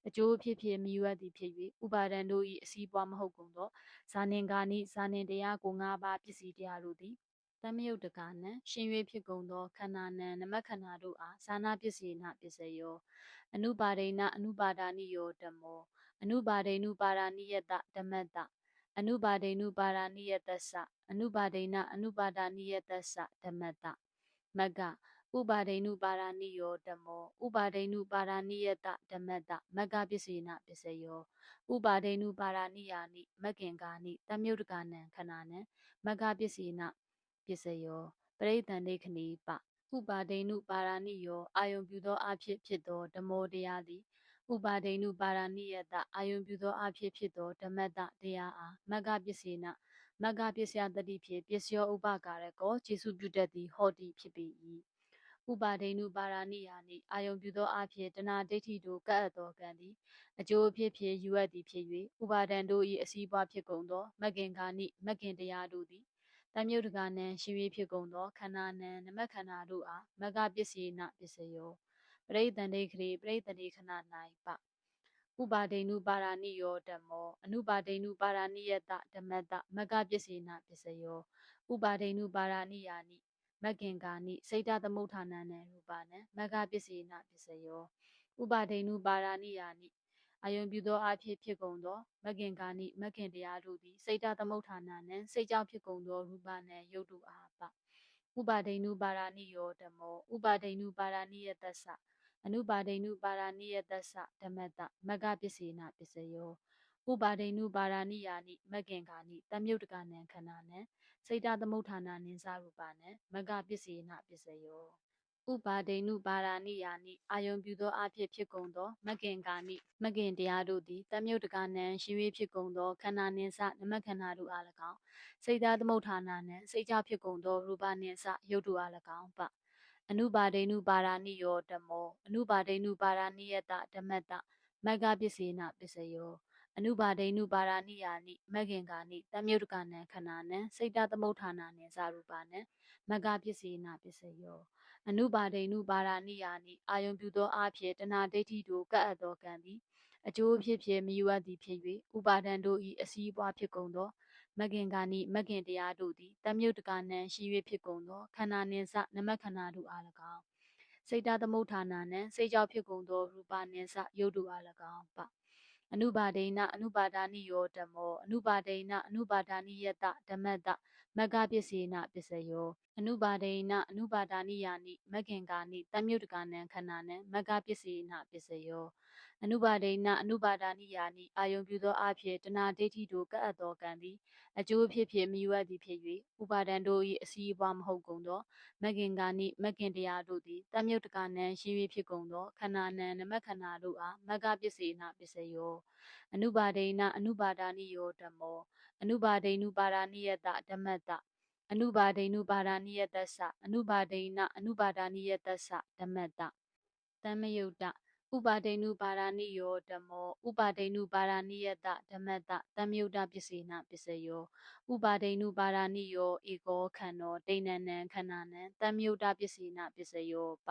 [SPEAKER 1] အကျိုးဖြစ်ဖြစ်မြည်ဝဲသည်ဖြစ်၍ဥပါဒံတို့၏အစည်းပွားမဟုတ်ကုန်သောဇာနင်္ဂာနိဇာနင်တရားကို၅ပါးပစ္စည်းတရားတို့သည်တမယုတ်တကနံရှင်၍ဖြစ်ကုန်သောခန္ဓာနံနမခန္ဓာတို့အားဇာနာပစ္စေနပစ္စယောအနုပါဒိနအနုပါဒာနိယောဓမ္မောအနုပါဒိနုပါဒာနိယတဓမ္မတအနုပါဒိနုပါဒာနိယတသအနုပါဒိနအနုပါဒာနိယတသဓမ္မတမဂ္ဂဥပါဒိနုပါဒာနိယောဓမ္မောဥပါဒိနုပါဒာနိယတဓမ္မတမဂ္ဂပစ္စေနပစ္စယောဥပါဒိနုပါဒာနိယာနိမဂ္ဂင်္ဂာနိတမြုတ်တကနံခဏနံမဂ္ဂပစ္စေနပစ္စယောပရိသန္တိခဏီပဥပါဒိနုပါဒာနိယောအာယုံပြုသောအဖြစ်ဖြစ်သောဓမ္မောတရားသည်ဥပါဒိနုပါဒာနိယတအာယုံပြုသောအဖြစ်ဖြစ်သောဓမ္မတတရားအားမဂ္ဂပစ္စေနမဂ္ဂပစ္စယတတိဖြင့်ပစ္စယောဥပကာရကောခြေစုပြုတတ်သည်ဟောတိဖြစ်ပေ၏ဥပါဒိနုပါဒာနိယာနိအာယုံပြုသောအဖြစ်တဏှာဒိဋ္ဌိတို့ကပ်အပ်သောကံသည်အကျိုးဖြစ်ဖြစ်ယူအပ်သည်ဖြစ်၍ဥပါဒံတို့၏အစည်းပွားဖြစ်ကုန်သောမဂ္ဂင်္ဂာနိမဂ္ဂင်တရားတို့သည်တမြုတ်တကနံရှင်၍ဖြစ်ကုန်သောခန္ဓာနံနမခန္ဓာတို့အားမဂ္ဂပစ္စေနပစ္စယောပရိသန္တိခရေပရိသန္တိခဏ၌ပဥပါဒိနုပါဒာနိယောဓမ္မောအနုပါဒိနုပါဒာနိယတဓမ္မတမဂ္ဂပစ္စေနပစ္စယောဥပါဒိနုပါဒာနိယာနိမဂ္ဂင်္ဂာနိစိတ်တသမုဋ္ဌာနံနံရူပနံမဂ္ဂပစ္စေနပစ္စယောဥပါဒိနုပါဒာနိယာနိအာယုံပြုသောအဖြစ်ဖြစ်ကုန်သောမဂ္ဂင်္ဂာနိမဂ္ဂင်တရားတို့သည်စိတ်တသမုဋ္ဌာနံနံစိတ်ကြောင့်ဖြစ်ကုန်သောရူပနံယုတ်တုအားပဥပါဒိနုပါဒာနိယောဓမ္မောဥပါဒိနုပါဒာနိယတ္သအနုပါဒိနုပါဒာနိယတ္သဓမ္မတမဂ္ဂပစ္စေနပစ္စယောဥပါဒိနုပါဒာနိယာနိမဂ္ဂင်္ဂာနိတမြုတ်တကနံခန္ဓာနံစိတ်တသမုဋ္ဌာနနိသရူပနံမဂ္ဂပစ္စေနပစ္စယောဥပါဒိနုပါဒာနိယာနိအာယုံပြုသောအဖြစ်ဖြစ်ကုန်သောမဂ္ဂင်္ဂာနိမဂ္ဂင်တရားတို့သည်တမြုတ်တကနံရှင်၍ဖြစ်ကုန်သောခန္ဓာနှင့်စနမခန္ဓာတို့အား၎င်းစိတ်တသမုဋ္ဌာနနှင့်စိတ်ကြောင့်ဖြစ်ကုန်သောရူပနှင့်စယုတ်တို့အား၎င်းပအနုပါဒိနုပါဒာနိယောဓမ္မောအနုပါဒိနုပါဒာနိယတဓမ္မတမဂ္ဂပစ္စေနပစ္စယောအနုပါဒိနုပါဒာနိယာနိမဂ္ဂင်္ဂာနိတမြုတ်တကနံခဏနံစိတ်တသမုဋ္ဌာနနှင့်ဇာရူပနံမဂ္ဂပစ္စေနပစ္စယောအနုပါဒိနုပါဒာနိယာနိအာယုံပြုသောအဖြစ်တဏှာဒိဋ္ဌိတို့ကပ်အပ်သောကံသည်အကျိုးဖြစ်ဖြစ်မယူအပ်သည်ဖြစ်၍ဥပါဒံတို့၏အစည်းအပွားဖြစ်ကုန်သောမဂ္ဂင်္ဂာနိမဂ္ဂင်တရားတို့သည်တမြုတ်တကနံရှိ၍ဖြစ်ကုန်သောခန္ဓာနှင့်စနမခန္ဓာတို့အား၎င်းစိတ်တသမုဋ္ဌာနနှင့်စိတ်ကြောင့်ဖြစ်ကုန်သောရူပနှင့်စယုတ်တို့အား၎င်းပအနုပါဒိနအနုပါဒာနိယောဓမ္မောအနုပါဒိနအနုပါဒာနိယတဓမ္မတမဂ္ဂပစ္စေနပစ္စယောအနုပါဒိနအနုပါဒာနိယာနိမဂ္ဂင်္ဂာနိတမြုတ်တကနံခန္ဓာနံမဂ္ဂပစ္စေနပစ္စယောအနုပါဒိနအနုပါဒာနိယာနိအာယုံပြုသောအဖြစ်တဏှာဒိဋ္ဌိတို့ကပ်အပ်သောကံသည်အကျိုးဖြစ်ဖြစ်မယူအပ်သည်ဖြစ်၍ဥပါဒံတို့၏အစည်းအပွားမဟုတ်ကုန်သောမဂ္ဂင်္ဂာနိမဂ္ဂင်တရားတို့သည်တမြုတ်တကနံရှိ၍ဖြစ်ကုန်သောခန္ဓာနံနမခန္ဓာတို့အားမဂ္ဂပစ္စေနပစ္စယောအနုပါဒိနအနုပါဒာနိယောဓမ္မောအနုပါဒိနုပါဒာနိယတဓမ္မတအနုပါဒိနုပါဒာနိယတ္တအနုပါဒိနအနုပါဒာနိယတ္တဓမ္မတတမယုတ်တဥပါဒိနုပါဒာနိယောဓမ္မောဥပါဒိနုပါဒာနိယတဓမ္မတတမယုတ်တပစ္စေနပစ္စယောဥပါဒိနုပါဒာနိယောဧကောခန္နောဒိဏနံခန္ဓာနံတမယုတ်တပစ္စေနပစ္စယောပ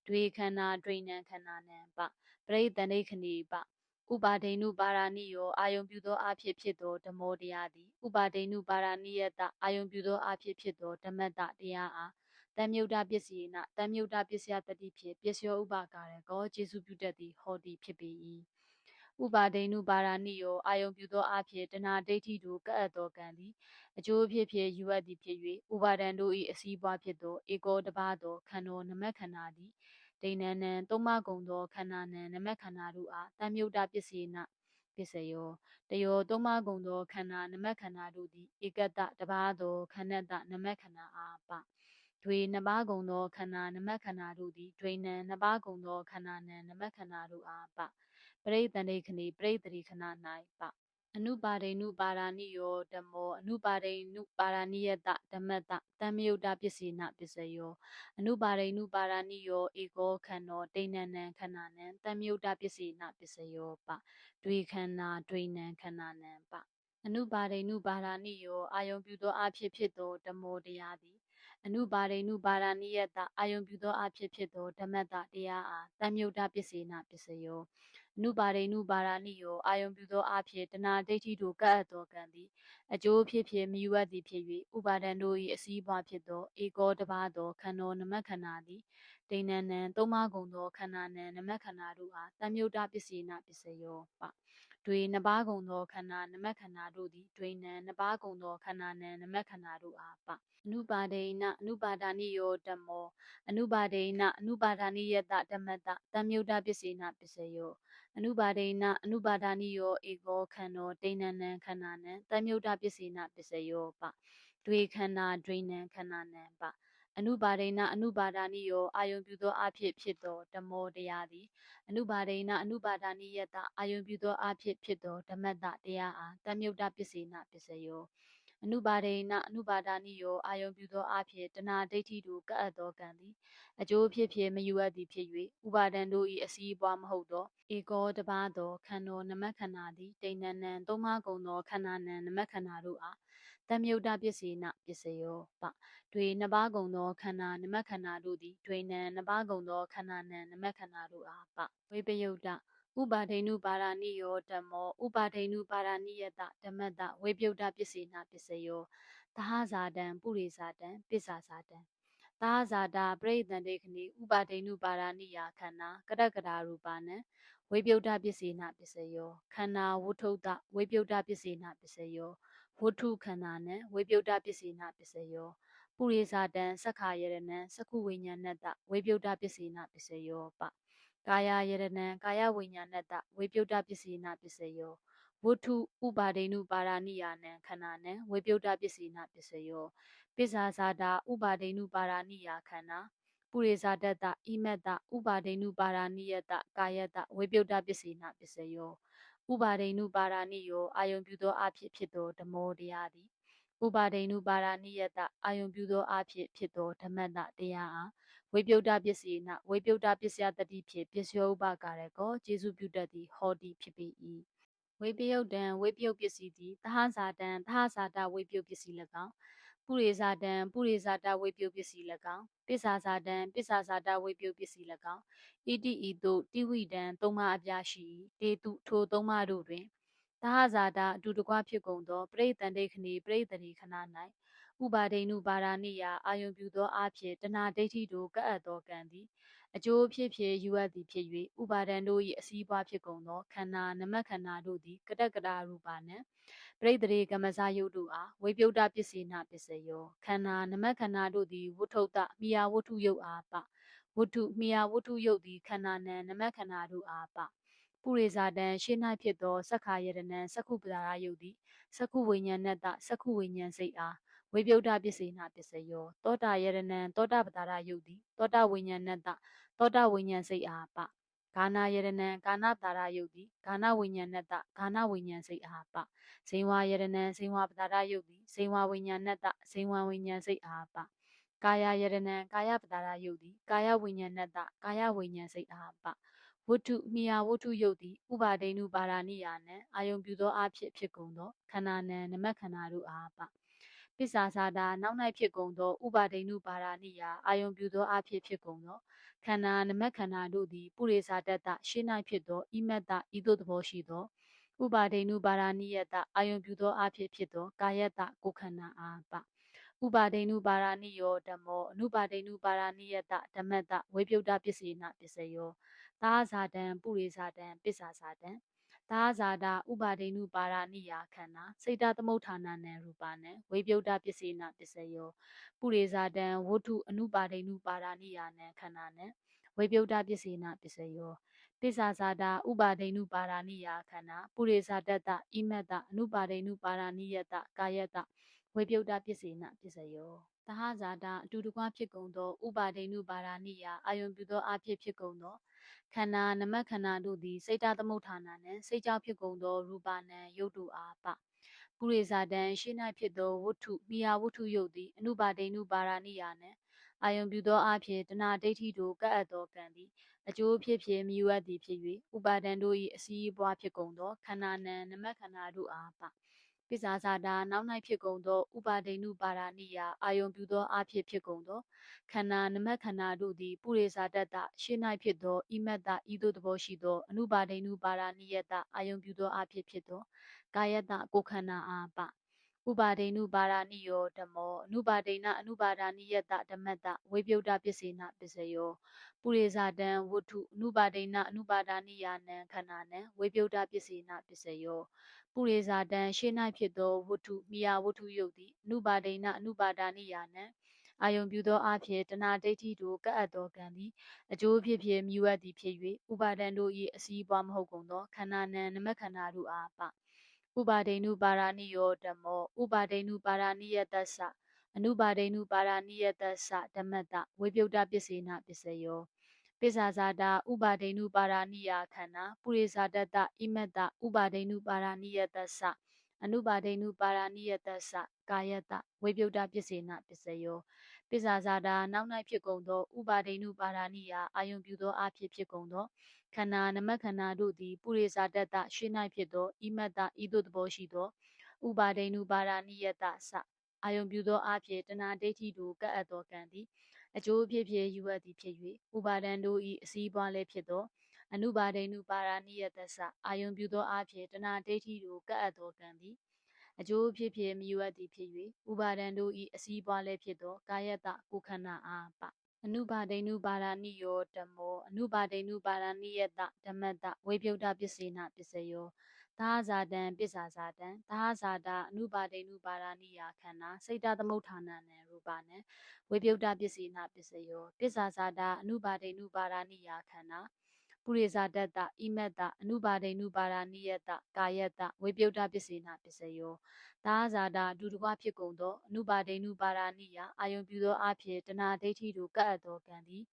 [SPEAKER 1] ဒွေခန္ဓာဒွိဏံခန္ဓာနံပပရိသန္တိခဏီပဥပါဒိနုပါဒာနိယောအာယုံပြုသောအဖြစ်ဖြစ်သောဓမ္မောတရားသည်ဥပါဒိနုပါဒာနိယတအာယုံပြုသောအဖြစ်ဖြစ်သောဓမ္မတတရားအားတမြုတ်တပစ္စေနတမြုတ်တပစ္စယတတိဖြင့်ပစ္စယောဥပါကာရကောခြေစုပြုတတ်သည်ဟောသည်ဖြစ်ပေ၏ဥပါဒိနုပါဒာနိယောအာယုံပြုသောအဖြစ်တဏှာဒိဋ္ဌိတို့ကပ်အပ်သောကံသည်အကျိုးဖြစ်ဖြစ်ယူအပ်သည်ဖြစ်၍ဥပါဒံတို့၏အစည်းပွားဖြစ်သောဧကောတပါးသောခန္ဓာနမခန္ဓာသည်ဒိဏနံသုံးပါးကုန်သောခန္ဓာနံနမခန္ဓာတို့အားတမြုတ်တပစ္စေနပစ္စယောတယောသုံးပါးကုန်သောခန္ဓာနမခန္ဓာတို့သည်ဧကတတပါးသောခန္ဓတနမခန္ဓာအားပဒွေနှစ်ပါးကုန်သောခန္ဓာနမခန္ဓာတို့သည်ဒွေနံနှစ်ပါးကုန်သောခန္ဓာနံနမခန္ဓာတို့အားပပရိသန္တိခဏီပရိသတိခဏ၌ပအနုပါဒိနုပါဒာနိယောဓမ္မောအနုပါဒိနုပါဒာနိယတဓမ္မတတမယုတ်တပစ္စေနပစ္စယောအနုပါဒိနုပါဒာနိယောဧကောခန္နောဒိဏနံခန္ဓာနံတမယုတ်တပစ္စေနပစ္စယောပဒွေခန္ဓာဒွေနံခန္ဓာနံပ အနုပါဒိနုပါဒာနိယောအာယုံပြုသောအဖြစ်ဖြစ်သောဓမ္မောတရားသည်အနုပါဒိနုပါဒာနိယတအာယုံပြုသောအဖြစ်ဖြစ်သောဓမ္မတတရားအားတမြုတ်တပစ္စေနပစ္စယောအနုပါဒိနုပါဒာနိယောအာယုံပြုသောအဖြစ်တဏှာဒိဋ္ဌိတို့ကပ်အပ်သောကံသည်အကျိုးဖြစ်ဖြစ်မယူအပ်သည်ဖြစ်၍ဥပါဒံတို့၏အစည်းအပွားဖြစ်သောဧကောတပါးသောခန္ဓာနမခန္ဓာသည်ဒိဏနံသုံးပါးကုန်သောခန္ဓာနံနမခန္ဓာတို့အားတမြုတ်တပစ္စေနပစ္စယောပတွေနှစ်ပါးကုန်သောခန္ဓာနမခန္ဓာတို့သည်တွေနံနှစ်ပါးကုန်သောခန္ဓာနံနမခန္ဓာတို့အားပအနုပါဒိနအနုပါဒာနိယောဓမ္မောအနုပါဒိနအနုပါဒာနိယတဓမ္မတတမြုတ်တပစ္စေနပစ္စယောအနုပါဒိနအနုပါဒာနိယောဧကောခန္ဓောဒိဏနံခန္ဓာနံတမြုတ်တပစ္စေနပစ္စယောပတွေခန္ဓာဒွေနံခန္ဓာနံပအနုပါဒိနအနုပါဒာနိယောအာယုံပြုသောအဖြစ်ဖြစ်သောဓမ္မောတရားသည်အနုပါဒိနအနုပါဒာနိယတအာယုံပြုသောအဖြစ်ဖြစ်သောဓမ္မတတရားအားတမြုတ်တပစ္စေနပစ္စယောအနုပါဒိနအနုပါဒာနိယောအာယုံပြုသောအဖြစ်တဏှာဒိဋ္ဌိတို့ကပ်အပ်သောကံသည်အကျိုးဖြစ်ဖြစ်မယူအပ်သည်ဖြစ်၍ဥပါဒံတို့၏အစည်းအပွားမဟုတ်သောဧကောတပါးသောခန္ဓာနမခန္ဓာသည်ဒိဏနံသုံးပါးကုန်သောခန္ဓာနံနမခန္ဓာတို့အားတမြုတ်တပစ္စေနပစ္စယောပတွေနှစ်ပါးကုန်သောခန္ဓာနမခန္ဓာတို့သည်တွေနံနှစ်ပါးကုန်သောခန္ဓာနံနမခန္ဓာတို့အားပဝိပယုတ်တဥပါဒိနုပါဒာနိယောဓမ္မောဥပါဒိနုပါဒာနိယတဓမ္မတဝိပယုတ်တပစ္စေနပစ္စယောသဟဇာတံပုရိဇာတံပစ္ဆာဇာတံသဟဇာတာပရိသန္တေခဏိဥပါဒိနုပါဒာနိယခန္ဓာကရကရာရူပနံဝိပယုတ်တပစ္စေနပစ္စယောခန္ဓာဝုထုတဝိပယုတ်တပစ္စေနပစ္စယောဝုထုခန္ဓာနံဝိပယုတ်တပစ္စေနပစ္စယောပုရိဇာတံသက္ခာယရဏံသက္ခုဝိညာဏတဝိပယုတ်တပစ္စေနပစ္စယောပကာယယရဏံကာယဝိညာဏတဝိပယုတ်တပစ္စေနပစ္စယောဝုထုဥပါဒိနုပါဒာနိယနံခန္ဓာနံဝိပယုတ်တပစ္စေနပစ္စယောပစ္ဆာဇာတာဥပါဒိနုပါဒာနိယခန္ဓာပုရိဇာတတဣမတ္တဥပါဒိနုပါဒာနိယတကာယတဝိပယုတ်တပစ္စေနပစ္စယောဥပါဒိနုပါဒာနိယောအာယုံပြုသောအဖြစ်ဖြစ်သောဓမ္မောတရားသည်ဥပါဒိနုပါဒာနိယတအာယုံပြုသောအဖြစ်ဖြစ်သောဓမ္မတတရားအားဝိပယုတ်တပစ္စေနဝိပယုတ်တပစ္စယတတိဖြင့်ပစ္စယောဥပကာရကောကျေစုပြုတတ်သည်ဟောတိဖြစ်ပေ၏ဝိပယုတ်တံဝိပယုတ်ပစ္စည်းသည်သဟဇာတံသဟဇာတဝိပယုတ်ပစ္စည်း၎င်းပုရိဇာတံပုရိဇာတဝိပယုတ်ပစ္စည်း၎င်းပစ္ဆာဇာတံပစ္ဆာဇာတဝိပယုတ်ပစ္စည်း၎င်းဣတိဤသို့တိဝိတံသုံးပါးအပြားရှိတေတုထိုသုံးပါးတို့တွင်သဟဇာတအတူတကွဖြစ်ကုန်သောပရိသန္တိခဏီပရိသတိခဏ၌ဥပါဒိနုပါဒာနိယအာယုံပြုသောအဖြစ်တဏှာဒိဋ္ဌိတို့ကပ်အပ်သောကံသည်အကျိုးဖြစ်ဖြစ်ယူအပ်သည်ဖြစ်၍ဥပါဒံတို့၏အစည်းအပွားဖြစ်ကုန်သောခန္ဓာနမခန္ဓာတို့သည်ကတကရာရူပနံပရိသေကမ္မဇယုတ်တို့အားဝိပယုတ်တပစ္စေနပစ္စယောခန္ဓာနမခန္ဓာတို့သည်ဝုထုတမိယာဝုထုယုတ်အားပဝုထုမိယာဝုထုယုတ်သည်ခန္ဓာနံနမခန္ဓာတို့အားပပုရိဇာတံရှင်း၌ဖြစ်သောသက္ခာယရဏံသက္ခုပဒါရယုတ်သည်သက္ခုဝိညာဏတသက္ခုဝိညာဉ်စိတ်အားဝိပယုတ်တပစ္စေနပစ္စယောသောတာယရဏံသောတာပဒါရယုတ်သည်သောတာဝိညာဏတသောတာဝိညာဉ်စိတ်အားပဂာနာယရဏံဂာနာပဒါရယုတ်သည်ဂာနာဝိညာဏတဂာနာဝိညာဉ်စိတ်အားပဇိဝါယရဏံဇိဝါပဒါရယုတ်သည်ဇိဝါဝိညာဏတဇိဝါဝိညာဉ်စိတ်အားပကာယယရဏံကာယပဒါရယုတ်သည်ကာယဝိညာဏတကာယဝိညာဉ်စိတ်အားပဝတ္ထုမိယာဝတ္ထုယုတ်သည်ဥပါဒိနုပါဒာနိယာနံအာယုံပြုသောအဖြစ်ဖြစ်ကုန်သောခန္ဓာနံနမခန္ဓာတို့အားပပစ္ဆာဇာတာနောက်၌ဖြစ်ကုန်သောဥပါဒိနုပါဒာနိယာအာယုံပြုသောအဖြစ်ဖြစ်ကုန်သောခန္ဓာနမခန္ဓာတို့သည်ပုရိဇာတတရှင်း၌ဖြစ်သောဣမတ္တဤသို့သဘောရှိသောဥပါဒိနုပါဒာနိယတအာယုံပြုသောအဖြစ်ဖြစ်သောကာယတကိုခန္ဓာအားပဥပါဒိနုပါဒာနိယောဓမ္မောအနုပါဒိနုပါဒာနိယတဓမ္မတဝိပယုတ်တပစ္စေနပစ္စယောသာဇာတံပုရိဇာတံပစ္ဆာဇာတံသာဇာတာဥပါဒိနုပါဒာနိယာခန္ဓာစိတ်တသမုဋ္ဌာနနံရူပနံဝိပယုတ်တပစ္စေနပစ္စယောပုရိဇာတံဝုထုအနုပါဒိနုပါဒာနိယာနံခန္ဓာနံဝိပယုတ်တပစ္စေနပစ္စယောပစ္ဆာဇာတာဥပါဒိနုပါဒာနိယာခန္ဓာပုရိဇာတတဣမတ္တအနုပါဒိနုပါဒာနိယတကာယတဝိပယုတ်တပစ္စေနပစ္စယောသဟဇာတာအတူတကွဖြစ်ကုန်သောဥပါဒိနုပါဒာနိယာအာယုံပြုသောအဖြစ်ဖြစ်ကုန်သောခန္ဓာနမခန္ဓာတို့သည်စိတ်တသမုဋ္ဌာနနှင့်စိတ်ကြောင့်ဖြစ်ကုန်သောရူပနံယုတ်တုအားပပုရိဇာတံရှင်း၌ဖြစ်သောဝတ္ထုမိယာဝတ္ထုယုတ်သည်အနုပါဒိနုပါဒာနိယာနှင့်အာယုံပြုသောအဖြစ်တဏှာဒိဋ္ဌိတို့ကပ်အပ်သောကံသည်အကျိုးဖြစ်ဖြစ်မြယူအပ်သည်ဖြစ်၍ဥပါဒံတို့၏အစည်းအပွားဖြစ်ကုန်သောခန္ဓာနံနမခန္ဓာတို့အားပ ပိစာဇာတာနောက်၌ဖြစ်ကုန်သောဥပါဒိဏုပါဒာနိယအာယုံပြုသောအဖြစ်ဖြစ်ကုန်သောခန္ဓာနမခန္ဓာတို့သည်ပုရိသတတ္တရှေ့၌ဖြစ်သောဣမတ္တဤသို့သဘောရှိသောအနုပါဒိဏုပါဒာနိယတအာယုံပြုသောအဖြစ်ဖြစ်သောကာယတကိုယ်ခန္ဓာအားပဥပါဒိဏုပါဒာနိယောဓမ္မောအနုပါဒိဏအနုပါဒာနိယတဓမ္မတဝိပယုတ်တပစ္စေနပစ္စယောပုရိသတံဝတ္ထုအနုပါဒိဏအနုပါဒာနိယနံခန္ဓာနံဝိပယုတ်တပစ္စေနပစ္စယောပုရိသတံရှေ့၌ဖြစ်သောဝတ္ထုမိယာဝတ္ထုယုတ်သည်အနုပါဒိဏအနုပါဒာနိယနံအာယုံပြုသောအဖြစ်တဏှာဒိဋ္ဌိတို့ကပ်အပ်သောကံသည်အကျိုးဖြစ်ဖြစ်မြည်ဝတ်သည်ဖြစ်၍ဥပါဒံတို့၏အစည်းအပွားမဟုတ်ကုန်သောခန္ဓာနံနမခန္ဓာတို့အားပဥပါဒိဏုပါဒာနိယောဓမ္မောဥပါဒိဏုပါဒာနိယတ္တသအနုပါဒိဏုပါဒာနိယတ္တသဓမ္မတဝိပယုတ်တပစ္စေနပစ္စယောပိစာဇာတာဥပါဒိဏုပါဒာနိယခန္ဓာပုရိသတတ္တဣမတ္တဥပါဒိဏုပါဒာနိယတ္တသအနုပါဒိဏုပါဒာနိယတ္တသကာယတဝိပယုတ်တပစ္စေနပစ္စယောပိစာဇာတာနောက်၌ဖြစ်ကုန်သောဥပါဒိဏုပါဒာနိယအာယုံပြုသောအဖြစ်ဖြစ်ကုန်သောခန္ဓာနမခန္ဓာတို့သည်ပုရိသတတ္တရှေ့၌ဖြစ်သောဣမတ္တဤသို့သဘောရှိသောဥပါဒိဏုပါဒာနိယတ္တသအာယုံပြုသောအဖြစ်တဏှာဒိဋ္ဌိတို့ကပ်အပ်သောကံသည်အကျိုးဖြစ်ဖြစ်ယူအပ်သည်ဖြစ်၍ဥပါဒံတို့၏အစည်းအပွားလည်းဖြစ်သောအနုပါဒိဏုပါဒာနိယတ္တသအာယုံပြုသောအဖြစ်တဏှာဒိဋ္ဌိတို့ကပ်အပ်သောကံသည်အကျိုးဖြစ်ဖြစ်မြည်ဝတ်သည်ဖြစ်၍ဥပါဒံတို့၏အစည်းအပွားလည်းဖြစ်သောကာယတကိုယ်ခန္ဓာအားပအနုပါဒိဏုပါဒာနိယောဓမ္မောအနုပါဒိဏုပါဒာနိယတဓမ္မတဝိပယုတ်တပစ္စေနပစ္စယောသာဇာတံပစ္ဆာဇာတံသာဇာတာအနုပါဒိဏုပါဒာနိယခန္ဓာစိတ်တသမုဋ္ဌာနံရူပနံဝိပယုတ်တပစ္စေနပစ္စယောပစ္ဆာဇာတာအနုပါဒိဏုပါဒာနိယခန္ဓာပုရိသတတ္တဣမတ္တအနုပါဒိဏုပါဒာနိယတကာယတဝိပယုတ်တပစ္စေနပစ္စယောသာဇာတာအတူတကွဖြစ်ကုန်သောအနုပါဒိဏုပါဒာနိယအာယုံပြုသောအဖြစ်တဏှာဒိဋ္ဌိတို့ကပ်အပ်သောကံသည်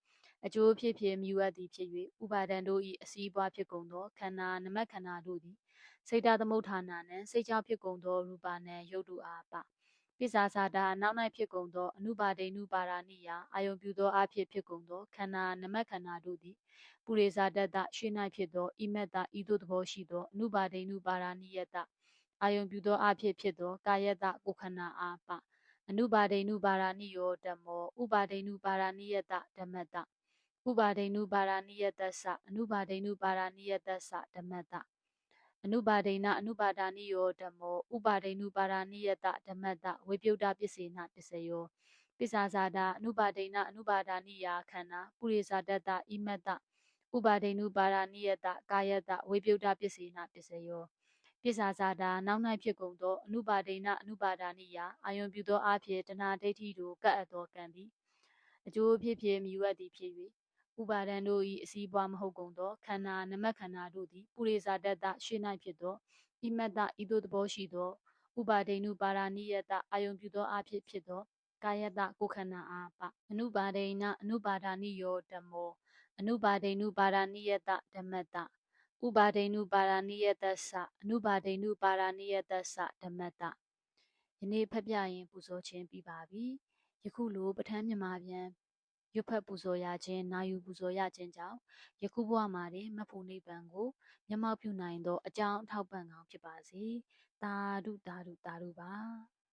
[SPEAKER 1] အကျိုးဖြစ်ဖြစ်မြည်ဝတ်သည်ဖြစ်၍ဥပါဒံတို့၏အစည်းအပွားဖြစ်ကုန်သောခန္ဓာနမခန္ဓာတို့သည်စိတ်တသမုဋ္ဌာနံစိတ်ကြောင့်ဖြစ်ကုန်သောရူပနံရုပ်တုအားပပိစာဇာတာနောက်၌ဖြစ်ကုန်သောအနုပါဒိဏုပါဒာနိယအာယုံပြုသောအဖြစ်ဖြစ်ကုန်သောခန္ဓာနမခန္ဓာတို့သည်ပုရိသတတ္တရှေ့၌ဖြစ်သောဣမတ္တဤသို့သဘောရှိသောအနုပါဒိဏုပါဒာနိယတအာယုံပြုသောအဖြစ်ဖြစ်သောကာယတကိုယ်ခန္ဓာအားပအနုပါဒိဏုပါဒာနိယောဓမ္မောဥပါဒိဏုပါဒာနိယတဓမ္မတဥပါဒိဏုပါဒာနိယတ္တသအနုပါဒိဏုပါဒာနိယတ္တသဓမ္မတအနုပါဒိဏအနုပါဒာနိယောဓမ္မောဥပါဒိဏုပါဒာနိယတဓမ္မတဝိပယုတ်တပစ္စေနပစ္စယောပိစာဇာတာအနုပါဒိဏအနုပါဒာနိယခန္ဓာပုရိသတတ္တဣမတ္တဥပါဒိဏုပါဒာနိယတကာယတဝိပယုတ်တပစ္စေနပစ္စယောပိစာဇာတာနောက်၌ဖြစ်ကုန်သောအနုပါဒိဏအနုပါဒာနိယအာယုံပြုသောအဖြစ်တဏှာဒိဋ္ဌိတို့ကပ်အပ်သောကံသည်အကျိုးဖြစ်ဖြစ်မြည်ဝတ်သည်ဖြစ်၍ဥပါဒံတို့၏အစည်းအပွားမဟုတ်ကုန်သောခန္ဓာနမခန္ဓာတို့သည်ပုရိသတတ္တရှေ့၌ဖြစ်သောဣမတ္တဤသို့သဘောရှိသောဥပါဒိဏုပါဒာနိယတအာယုံပြုသောအဖြစ်ဖြစ်သောကာယတကိုယ်ခန္ဓာအားပအနုပါဒိဏအနုပါဒာနိယောဓမ္မောအနုပါဒိဏုပါဒာနိယတဓမ္မတဥပါဒိဏုပါဒာနိယတ္တသအနုပါဒိဏုပါဒာနိယတ္တသဓမ္မတယနေ့ဖတ်ပြရင်ပူဇော်ခြင်းပြီးပါပြီယခုလိုပဋ္ဌာန်းမြတ်ပြန်ရွတ်ဖတ်ပူဇော်ရခြင်းနာယူပူဇော်ရခြင်းကြောင့်ယခုဘဝမှာတွင်မဖို့နိဗ္ဗာန်ကိုမျက်မှောက်ပြုနိုင်သောအကြောင်းအထောက်ပံ့ကောင်းဖြစ်ပါစေသာဓုသာဓုသာဓုပါ